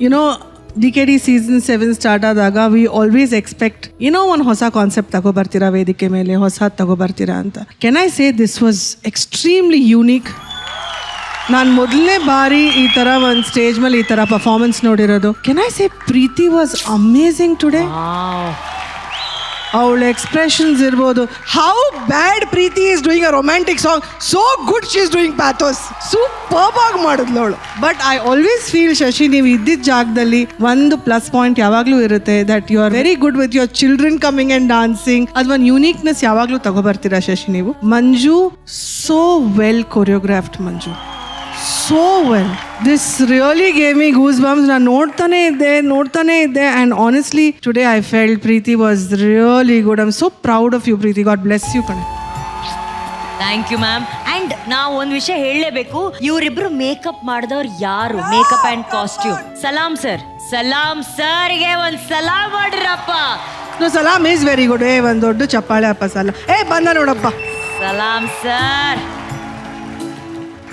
YONO DKD season 7 start ಆದಾಗ we always expect ಏನೋ ಒಂದು ಹೊಸ ಕಾನ್ಸೆಪ್ಟ್ ತಗೋಬರ್ತೀರಾ ವೇದಿಕೆ ಮೇಲೆ, ಹೊಸ ತಗೋಬರ್ತೀರಾ ಅಂತ. Ken I say this was extremely unique. ನಾನು ಮೊದಲನೇ ಬಾರಿ ಈ ಥರ ಒಂದು ಸ್ಟೇಜ್ ಮೇಲೆ ಈ ಥರ ಪರ್ಫಾರ್ಮೆನ್ಸ್ ನೋಡಿರೋದು. Can I say Preethi was amazing today. ಅವಳ ಎಕ್ಸ್ಪ್ರೆಷನ್ಸ್ ಇರ್ಬೋದು. How bad Preethi is doing a romantic song, so good she is doing pathos. Superb ಆಗಿ ಮಾಡಿದ್ಲು ಅವಳು. But I always feel Shashi, ನೀವು ಇದ್ದಿದ್ದ ಜಾಗದಲ್ಲಿ ಒಂದು ಪ್ಲಸ್ ಪಾಯಿಂಟ್ ಯಾವಾಗಲೂ ಇರುತ್ತೆ, that you are very good with your children coming and dancing. ಅದು ಒಂದು ಯೂನಿಕ್ನೆಸ್ ಯಾವಾಗಲೂ ತಗೋಬರ್ತೀರಾ ಶಶಿ ನೀವು. Manju so well choreographed. Manju so well. This really gave me goosebumps. ನಾನು ನೋಡ್ತಾನೆ ಇದ್ದೆ and honestly today I felt Preeti was really good. I'm so proud of you Preeti. God bless you ಕಣೆ. Thank you ma'am. And ನಾವು ಒಂದು ವಿಷಯ ಹೇಳಲೇಬೇಕು, ಇವರಿಬ್ರು makeup ಮಾಡಿದವ್ರು ಯಾರು? ಮೇಕಪ್ ಅಂಡ್ ಕಾಸ್ಟ್ಯೂಮ್ ಸಲಾಂ ಸರ್ಗೆ ಒಂದು ಸಲಾಂ ಮಾಡ್ರಪ್ಪ. No, Salam is very good. ಒಂದು ದೊಡ್ಡ ಚಪ್ಪಾಳೆ ಅಪ್ಪ. ಬಂದ ನೋಡಪ್ಪ ಸಲಾಂ ಸರ್.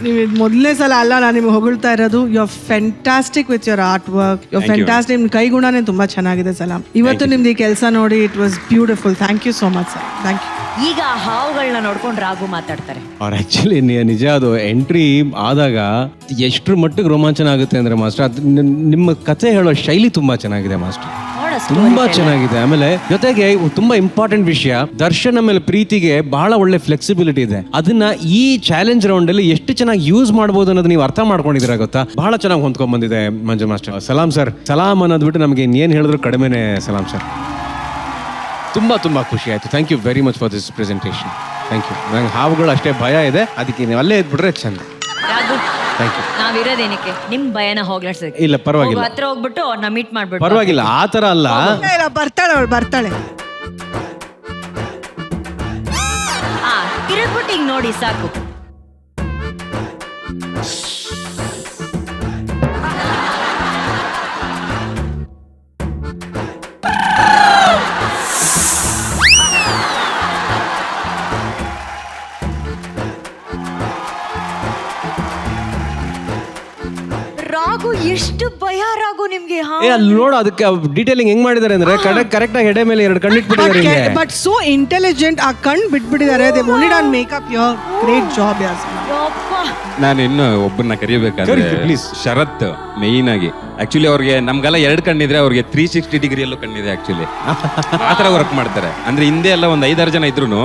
ನೀವು ಇದು ಮೊದಲನೇ ಸಲ ಅಲ್ಲ ನಾನು ನಿಮ್ಗೆ ಹೊಗಳ್ತಾ ಇರೋದು. You are fantastic with your art work. You are fantastic. ನಿಮ್ಮ ಕೈಗುಣನೇ ತುಂಬ ಚೆನ್ನಾಗಿದೆ ಸಲಾಂ. ಇವತ್ತು ನಿಮ್ದು ಈ ಕೆಲಸ ನೋಡಿ it was beautiful. Thank you so much sir. Thank you. ಈಗ ಹಾವುಗಳನ್ನ ನೋಡ್ಕೊಂಡು ರಾಘು ಮಾತಾಡ್ತಾರೆ. ಅವ್ರು ಆ್ಯಕ್ಚುಲಿ ನಿಜ ಅದು ಎಂಟ್ರಿ ಆದಾಗ ಎಷ್ಟರ ಮಟ್ಟಿಗೆ ರೋಮಾಂಚನ ಆಗುತ್ತೆ ಅಂದರೆ ಮಾಸ್ಟರ್, ಅದು ನಿಮ್ಮ ಕತೆ ಹೇಳೋ ಶೈಲಿ ತುಂಬ ಚೆನ್ನಾಗಿದೆ ಮಾಸ್ಟರ್, ತುಂಬಾ ಚೆನ್ನಾಗಿದೆ. ಆಮೇಲೆ ಜೊತೆಗೆ ತುಂಬಾ ಇಂಪಾರ್ಟೆಂಟ್ ವಿಷಯ, ದರ್ಶನ್ ಆಮೇಲೆ ಪ್ರೀತಿಗೆ ಬಹಳ ಒಳ್ಳೆ ಫ್ಲೆಕ್ಸಿಬಿಲಿಟಿ ಇದೆ. ಅದನ್ನ ಈ ಚಾಲೆಂಜ್ ರೌಂಡ್ ಅಲ್ಲಿ ಎಷ್ಟು ಚೆನ್ನಾಗಿ ಯೂಸ್ ಮಾಡಬಹುದು ಅನ್ನೋದು ನೀವು ಅರ್ಥ ಮಾಡ್ಕೊಂಡಿದ್ದೀರಾ ಗೊತ್ತಾ? ಬಹಳ ಚೆನ್ನಾಗಿ ಹೊಂದ್ಕೊಂಡ್ ಬಂದಿದೆ ಮಂಜು ಮಾಸ್ಟರ್. ಸಲಾಂ ಸರ್. ಸಲಾಂ ಅನ್ನೋದು ಬಿಟ್ಟು ನಮ್ಗೆ ಏನ್ ಹೇಳಿದ್ರು ಕಡಿಮೆನೆ. ಸಲಾಂ ಸರ್. ತುಂಬಾ ತುಂಬಾ ಖುಷಿ ಆಯ್ತು. Thank you very much for this presentation. Thank you. ನಂಗೆ ಹಾವುಗಳು ಅಷ್ಟೇ ಭಯ ಇದೆ, ಅದಕ್ಕೆ ನೀವು ಅಲ್ಲೇ ಇದ್ಬಿಟ್ರೆ ಚಂದ. Raghu, thank you. ನಾವಿರೋದೇನಕ್ಕೆ ನಿಮ್ ಭಯನ ಹೋಗ್ಲಾಡ್ಸಕ್ಕೆ? ಇಲ್ಲ ಪರವಾಗಿಲ್ಲ, ಹತ್ರ ಹೋಗ್ಬಿಟ್ಟು ಅವ್ರನ್ನ ಮೀಟ್ ಮಾಡ್ಬಿಟ್ಟು. ಪರವಾಗಿಲ್ಲ, ಆ ಥರ ಅಲ್ಲ. ಬರ್ತಾಳೆ ಅವಳು, ಬರ್ತಾಳೆ. ತಿರುಗ್ಬಿಟ್ಟು ಈಗ ನೋಡಿ ಸಾಕು. ರಾಘು ಎಷ್ಟು ಭಯ ರಾಘು ನಿಮ್ಗೆ. ಅಲ್ಲಿ ನೋಡು, ಅದಕ್ಕೆ ಡೀಟೇಲಿಂಗ್ ಹೆಂಗ್ ಮಾಡಿದ್ದಾರೆ ಅಂದ್ರೆ ಕರೆಕ್ಟ್ ಆಗಿ ಹೆಡೆ ಮೇಲೆ 2 ಕಣ್ಣಿಟ್ಬಿಟ್ಟಿದ್ದಾರೆ. But so intelligent. ಆ ಕಣ್ ಬಿಟ್ಬಿಟ್ಟಿದ್ದಾರೆ. They only done makeup. Your great job yes. ನಾನು ಇನ್ನು ಒಬ್ಬರನ್ನ ಕರಿಬೇಕಾದ್ರೆ ಪ್ಲೀಸ್. ಶರತ್ ಮೇಯ್ನ್ ಆಗಿ ಆಕ್ಚುಲಿ ಅವ್ರಿಗೆ ನಮ್ಗೆಲ್ಲ 2 ಕಣ್ಣಿದ್ರೆ ಅವ್ರಿಗೆ 360 ಡಿಗ್ರಿಯಲ್ಲೂ ಕಣ್ಣಿದೆ. ಆಕ್ಚುಲಿ ಆತರ ವರ್ಕ್ ಮಾಡ್ತಾರೆ. ಅಂದ್ರೆ ಹಿಂದೆ ಎಲ್ಲ ಒಂದ್ 5-6 ಜನ ಇದ್ರು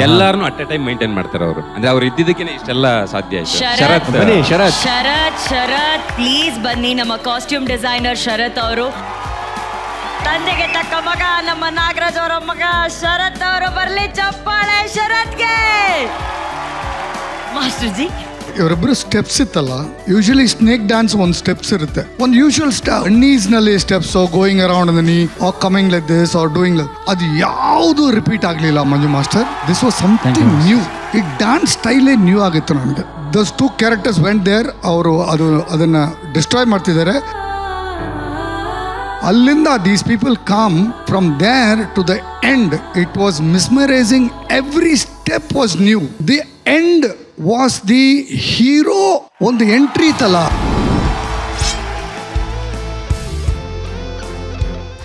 ಎಲ್ಲಾರನು ಅಟ್ ಎ ಟೈಮ್ ಮೇಂಟೈನ್ ಮಾಡ್ತಾರೆ ಅವರು. ಅಂದ್ರೆ ಅವ್ರು ಇದ್ದಿದ್ದಕ್ಕೆ ಇಷ್ಟೆಲ್ಲ ಸಾಧ್ಯ ಆಯ್ತು. ಶರತ್ ಬನ್ನಿ. ಶರತ್ ಶರತ್ ಪ್ಲೀಸ್ ಬನ್ನಿ. ನಮ್ಮ ಕಾಸ್ಟ್ಯೂಮ್ ಡಿಸೈನರ್ ಶರತ್ ಅವರು. ತಂದೆಗೆ ತಕ್ಕ ಮಗ ನಮ್ಮ ನಾಗರಾಜ್ ಅವರ ಮಗ ಶರತ್ ಅವರು ಬರ್ಲಿ. ಚಪ್ಪಾಳೆ ಶರತ್ಗೆ. ಮಾಸ್ಟರ್ ಜಿ, ಇವರಿಬ್ಬರು ಸ್ಟೆಪ್ಸ್ ಇತ್ತಲ್ಲ, ಯೂಶಲಿ ಸ್ನೇಕ್ ಡ್ಯಾನ್ಸ್ ಒಂದು ಸ್ಟೆಪ್ಸ್ ಇರುತ್ತೆ. ಒಂದು ಯೂಶುವಲ್ ನೀಸ್ ನಲ್ಲಿ steps, going around the knee are coming like this are doing like, ಅದು ಯಾವುದು ರಿಪೀಟ್ ಆಗಲಿಲ್ಲ Manju master. This was something new. ಈ ಡ್ಯಾನ್ಸ್ ಸ್ಟೈಲೇ ನ್ಯೂ ಆಗಿತ್ತು ನನಗೆ. Thus 2 characters went there. ಅವರು ಅದನ್ನ ಡಿಸ್ಟ್ರಾಯ್ ಮಾಡ್ತಿದ್ದಾರೆ. ಅಲ್ಲಿಂದ these people come from there to the end. It was mesmerising. Every step was new. The end was the hero. ಒಂದು entry ಇತ್ತಲ್ಲ,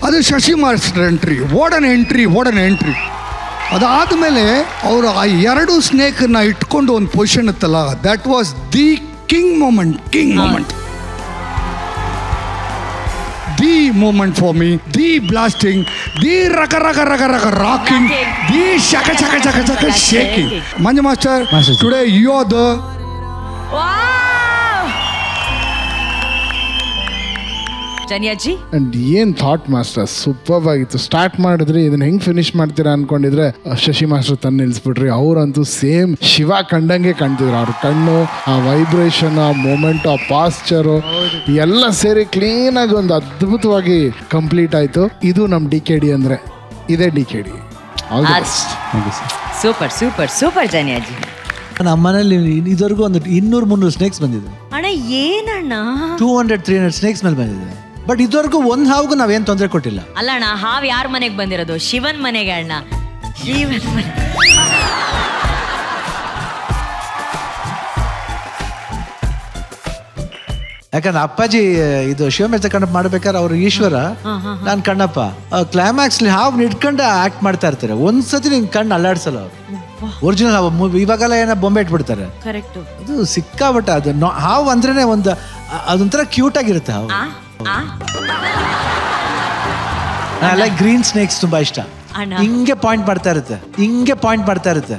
ಅದು Shashi master entry. What an entry. ಅದಾದ್ಮೇಲೆ ಅವರು ಆ 2 ಸ್ನೇಕ್ನ ಇಟ್ಕೊಂಡು ಒಂದು ಪೊಸಿಷನ್ ಇತ್ತಲ್ಲ, that was the king moment. The moment for me. The blasting, the ರಕ ರಾಕಿಂಗ್, ದಿ ಶಕ shaking. Manju master, today you are the ಜನಿಯಾಜಿ. ಅಂಡ್ ಏನ್ ಥಾಟ್ ಮಾಸ್ಟರ್, ಸೂಪರ್ ಆಗಿತ್ತು. ಸ್ಟಾರ್ಟ್ ಮಾಡಿದ್ರಿ, ಇದನ್ನ ಹೆಂಗ್ ಫಿನಿಶ್ ಮಾಡ್ತೀರಾ ಅನ್ಕೊಂಡಿದ್ರೆ ಶಶಿ ಮಾಸ್ಟರ್ ತಂದು ನಿಲ್ಸ್ಬಿಟ್ರಿ. ಅವ್ರಂತೂ ಸೇಮ್ ಶಿವ ಕಂಡಂಗೆ ಕಾಣ್ತಿದ್ರು. ಅವ್ರ ಕಣ್ಣು, ಆ ವೈಬ್ರೇಷನ್, ಆ ಮೂಮೆಂಟ್, ಆ ಪಾಸ್ಚರು ಎಲ್ಲ ಸೇರಿ ಕ್ಲೀನ್ ಆಗಿ ಒಂದು ಅದ್ಭುತವಾಗಿ ಕಂಪ್ಲೀಟ್ ಆಯ್ತು. ಇದು ನಮ್ DKD ಅಂದ್ರೆ ಇದೇ DKD. ಸೂಪರ್ ಜನಿಯಾಜಿ. ನಮ್ಮ ಮನೇಲಿ ಇದುವರೆಗೂ ಒಂದು 200-300 ಸ್ನೇಕ್ಸ್ ಬಂದಿದೆ ಅಣ್ಣ. ಏನಣ್ಣ 200-300 ಸ್ನೇಕ್ಸ್ ಮೇಲೆ ಬಂದಿದೆ. ಬಟ್ ಇದುವರೆಗೂ ಒಂದು ಹಾವಿಗೂ ನಾವೇನು ತೊಂದರೆ ಕೊಟ್ಟಿಲ್ಲ. ಅಲ್ಲ ಅಣ್ಣ, ಹಾವು ಯಾರ ಮನೆಗೆ ಬಂದಿರೋದು? ಶಿವನ್ ಮನೆಗೆ ಅಣ್ಣ. ಶಿವನ್ ಮನೆ. ಯಾಕಂದ್ರೆ ಅಪ್ಪಾಜಿ ಇದು ಶಿವಮೆತ್ತ ಕಣ್ಣಪ್ಪ ಮಾಡ್ಬೇಕಾದ್ರೆ ಅವ್ರು ಈಶ್ವರ, ನಾನು ಕಣ್ಣಪ್ಪ. ಕ್ಲೈಮ್ಯಾಕ್ಸ್ಲಿ ಹಾವು ಇಟ್ಕೊಂಡು ಆಕ್ಟ್ ಮಾಡ್ತಾ ಇರ್ತಾರೆ. ಒಂದ್ಸತಿ ನಿನ್ ಕಣ್ಣು ಅಲ್ಲಾಡ್ಸಲ್ಲ ಅವ್ರು. ಒರಿಜಿನಲ್ ಹಾವು ಇವಾಗೆಲ್ಲ ಏನೋ ಬೊಂಬೆ ಇಟ್ಬಿಡ್ತಾರೆ. ಕರೆಕ್ಟ್. ಅದು ಸಿಕ್ಕಾಬಟ್ಟೆ ಅದು ಹಾವು ಅಂದ್ರೇನೆ ಅದೊಂಥರ ಕ್ಯೂಟ್ ಆಗಿರುತ್ತೆ ಹಾವು. ಲೈಕ್ ಗ್ರೀನ್ ಸ್ನೇಕ್ಸ್ ತುಂಬಾ ಇಷ್ಟ. ಹಿಂಗೆ ಪಾಯಿಂಟ್ ಮಾಡ್ತಾ ಇರುತ್ತೆ.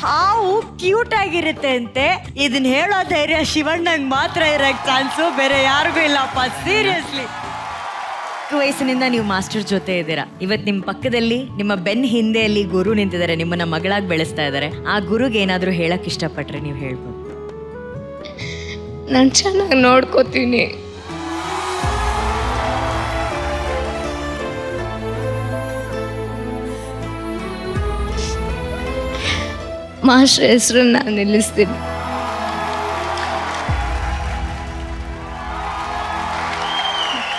ಹಾವು ಕ್ಯೂಟ್ ಆಗಿರುತ್ತೆ ಅಂತೆ. ಇದನ್ನ ಹೇಳೋ ಧೈರ್ಯ ಶಿವಣ್ಣಂಗ್ ಮಾತ್ರ ಇರಕ್ ಚಾನ್ಸು, ಬೇರೆ ಯಾರಿಗೂ ಇಲ್ಲಪ್ಪ. ಸೀರಿಯಸ್ಲಿ ವಯಸ್ಸಿನಿಂದ ನೀವು ಮಾಸ್ಟರ್ ಜೊತೆ ಇದ್ದೀರಾ. ಇವತ್ತು ನಿಮ್ಮ ಪಕ್ಕದಲ್ಲಿ, ನಿಮ್ಮ ಬೆನ್ ಹಿಂದೆಯಲ್ಲಿ ಗುರು ನಿಂತಿದ್ದಾರೆ, ನಿಮ್ಮನ್ನ ಮಗಳಾಗಿ ಬೆಳೆಸ್ತಾ ಇದ್ದಾರೆ. ಆ ಗುರುಗೆ ಏನಾದರೂ ಹೇಳಕ್ ಇಷ್ಟಪಟ್ರೆ ನೀವು ಹೇಳ್ಬೋದು. ನಾನು ಚೆನ್ನಾಗಿ ನೋಡ್ಕೋತೀನಿ. ಮಾಸ್ಟರ್ ಹೆಸರು ನಾನು ನಿಲ್ಲಿಸ್ತೀನಿ.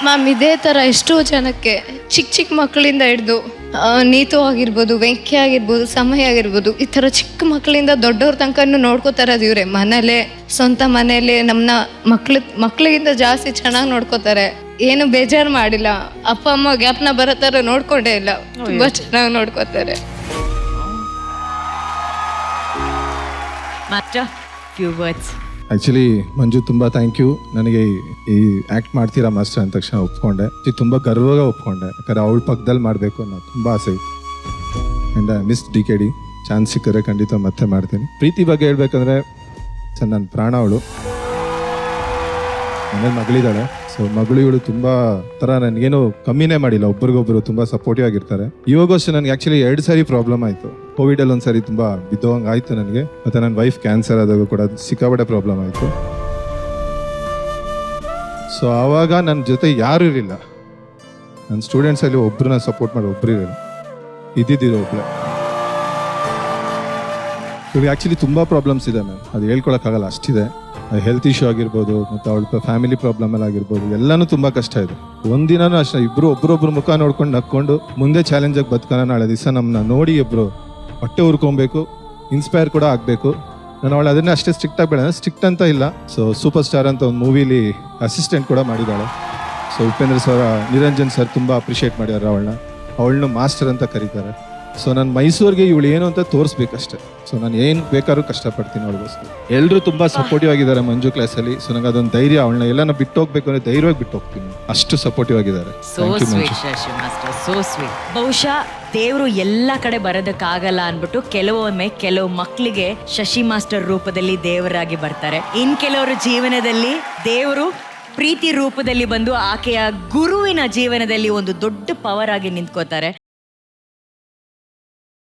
ಮ್ಯಾಮ್, ಇದೇ ಥರ ಎಷ್ಟೋ ಜನಕ್ಕೆ ಚಿಕ್ಕ ಮಕ್ಕಳಿಂದ ಹಿಡ್ದು ನೀತು ಆಗಿರ್ಬೋದು, ವೆಂಕಿ ಆಗಿರ್ಬೋದು, ಸಮಯ ಆಗಿರ್ಬೋದು, ಈ ಥರ ಚಿಕ್ಕ ಮಕ್ಕಳಿಂದ ದೊಡ್ಡವ್ರ ತನಕನೂ ನೋಡ್ಕೋತಾರೆ ಇವ್ರೆ. ಮನೇಲೆ, ಸ್ವಂತ ಮನೇಲಿ ನಮ್ಮನ್ನ ಮಕ್ಳಿಗಿಂತ ಜಾಸ್ತಿ ಚೆನ್ನಾಗಿ ನೋಡ್ಕೋತಾರೆ. ಏನು ಬೇಜಾರು ಮಾಡಿಲ್ಲ. ಅಪ್ಪ ಅಮ್ಮ ಗ್ಯಾಪ್ನ ಬರೋ ಥರ ನೋಡ್ಕೊಂಡೇ ಇಲ್ಲ. ತುಂಬ ಚೆನ್ನಾಗಿ ನೋಡ್ಕೋತಾರೆ. Master, few words. Actually Manju ತುಂಬ ಥ್ಯಾಂಕ್ ಯು. ನನಗೆ ಈ ಆ್ಯಕ್ಟ್ ಮಾಡ್ತೀರಾ ಮಾಸ್ಟರ್ ಅಂದ ತಕ್ಷಣ ಒಪ್ಕೊಂಡೆ. ತುಂಬ ಗರ್ವಾಗ ಒಪ್ಕೊಂಡೆ, ಯಾಕಂದ್ರೆ ಅವಳ ಪಕ್ಕದಲ್ಲಿ ಮಾಡಬೇಕು ಅನ್ನೋ ತುಂಬ ಆಸೆ ಇತ್ತು. ಆ್ಯಂಡ್ ಮಿಸ್ DKD ಚಾನ್ಸ್ ಸಿಕ್ಕರೆ ಖಂಡಿತ ಮತ್ತೆ ಮಾಡ್ತೀನಿ. ಪ್ರೀತಿ ಬಗ್ಗೆ ಹೇಳ್ಬೇಕಂದ್ರೆ ಸರ್, ನನ್ನ ಪ್ರಾಣ ಅವಳು. ಮನೇಲಿ ಮಗಳಿದ್ದಾಳೆ. ಸೊ ಮಗಳು ಇವಳು ತುಂಬ ಥರ ನನಗೇನು ಕಮ್ಮಿನೇ ಮಾಡಿಲ್ಲ. ಒಬ್ರಿಗೊಬ್ರು ತುಂಬ ಸಪೋರ್ಟಿವ್ ಆಗಿರ್ತಾರೆ. ಇವಾಗೂ ಅಷ್ಟೇ ನನಗೆ ಆ್ಯಕ್ಚುಲಿ 2 ಸಾರಿ ಪ್ರಾಬ್ಲಮ್ ಆಯಿತು. ಕೋವಿಡಲ್ಲಿ ಒಂದು ಸಾರಿ ತುಂಬ ಬಿದ್ದೋಂಗೆ ಆಯಿತು ನನಗೆ. ಮತ್ತು ನನ್ನ ವೈಫ್ ಕ್ಯಾನ್ಸರ್ ಆದಾಗ ಕೂಡ ಸಿಕ್ಕಾಪಟ್ಟೆ ಪ್ರಾಬ್ಲಮ್ ಆಯಿತು. ಸೊ ಆವಾಗ ನನ್ನ ಜೊತೆ ಯಾರೂ ಇರಲಿಲ್ಲ. ನನ್ನ ಸ್ಟೂಡೆಂಟ್ಸಲ್ಲಿ ಒಬ್ಬರನ್ನ ಸಪೋರ್ಟ್ ಮಾಡಿ ಒಬ್ಬರು ಇರಲಿಲ್ಲ. ಇದ್ದಿದ್ದು ಒಬ್ಬಳೆ. ಇವ್ರಿಗೆ ಆ್ಯಕ್ಚುಲಿ ತುಂಬ ಪ್ರಾಬ್ಲಮ್ಸ್ ಇದೆ ಮ್ಯಾಮ್, ಅದು ಹೇಳ್ಕೊಳಕ್ಕಾಗಲ್ಲ, ಅಷ್ಟಿದೆ. ಹೆಲ್ತ್ ಇಶ್ಯೂ ಆಗಿರ್ಬೋದು, ಮತ್ತು ಅವಳ ಫ್ಯಾಮಿಲಿ ಪ್ರಾಬ್ಲಮಲ್ಲಿ ಆಗಿರ್ಬೋದು, ಎಲ್ಲನೂ ತುಂಬ ಕಷ್ಟ ಇದೆ. ಒಂದಿನೂ ಅಷ್ಟೇ ಇಬ್ಬರು ಒಬ್ರೊಬ್ರು ಮುಖ ನೋಡ್ಕೊಂಡು ನಕ್ಕೊಂಡು ಮುಂದೆ ಚಾಲೆಂಜಾಗಿ ಬದುಕೋಣ. ನಾಳೆ ದಿವಸ ನಮ್ಮನ್ನ ನೋಡಿ ಇಬ್ಬರು ಹೊಟ್ಟೆ ಹುರ್ಕೊಬೇಕು, ಇನ್ಸ್ಪೈರ್ ಕೂಡ ಆಗಬೇಕು. ನಾನು ಅವಳು ಅದನ್ನೇ ಅಷ್ಟೇ ಸ್ಟ್ರಿಕ್ಟ್ ಆಗಬೇಡ, ಸ್ಟ್ರಿಕ್ಟ್ ಅಂತ ಇಲ್ಲ. ಸೊ ಸೂಪರ್ ಸ್ಟಾರ್ ಅಂತ ಒಂದು ಮೂವಿಲಿ ಅಸಿಸ್ಟೆಂಟ್ ಕೂಡ ಮಾಡಿದ್ದಾಳೆ. So Upendra sir, Niranjan sir ತುಂಬ ಅಪ್ರಿಷಿಯೇಟ್ ಮಾಡ್ಯಾರ ಅವಳನ್ನ ಮಾಸ್ಟರ್ ಅಂತ ಕರೀತಾರೆ. ಸೊ ನಾನು ಮೈಸೂರಿಗೆ ಇವಳು ಏನು ಅಂತ ತೋರಿಸ್ಬೇಕಷ್ಟೆ. ಸೊ ನಾನು ಏನು ಬೇಕಾದ್ರೂ ಕಷ್ಟಪಡ್ತೀನಿ ಅವಳಿಗೋಸ್ಕರ. ಎಲ್ಲರೂ ತುಂಬ ಸಪೋರ್ಟಿವ್ ಆಗಿದ್ದಾರೆ ಮಂಜು ಕ್ಲಾಸಲ್ಲಿ. ಸೊ ನಂಗೆ ಅದೊಂದು ಧೈರ್ಯ, ಅವಳನ್ನ ಎಲ್ಲಾನ ಬಿಟ್ಟು ಹೋಗ್ಬೇಕು ಅಂದ್ರೆ ಧೈರ್ಯವಾಗಿ ಬಿಟ್ಟು ಹೋಗ್ತೀನಿ. ಅಷ್ಟು ಸಪೋರ್ಟಿವ್ ಆಗಿದ್ದಾರೆ. So sweet Shashi master, so sweet. ಬಹುಶಃ ದೇವರು ಎಲ್ಲ ಕಡೆ ಬರೋದಕ್ಕಾಗಲ್ಲ ಅನ್ಬಿಟ್ಟು ಕೆಲವು ಮಕ್ಕಳಿಗೆ ಶಶಿ ಮಾಸ್ಟರ್ ರೂಪದಲ್ಲಿ ದೇವರಾಗಿ ಬರ್ತಾರೆ. ಇನ್ ಕೆಲವರು ಜೀವನದಲ್ಲಿ ದೇವರು ಪ್ರೀತಿ ರೂಪದಲ್ಲಿ ಬಂದು ಆಕೆಯ ಗುರುವಿನ ಜೀವನದಲ್ಲಿ ಒಂದು ದೊಡ್ಡ ಪವರ್ ಆಗಿ ನಿಂತ್ಕೋತಾರೆ.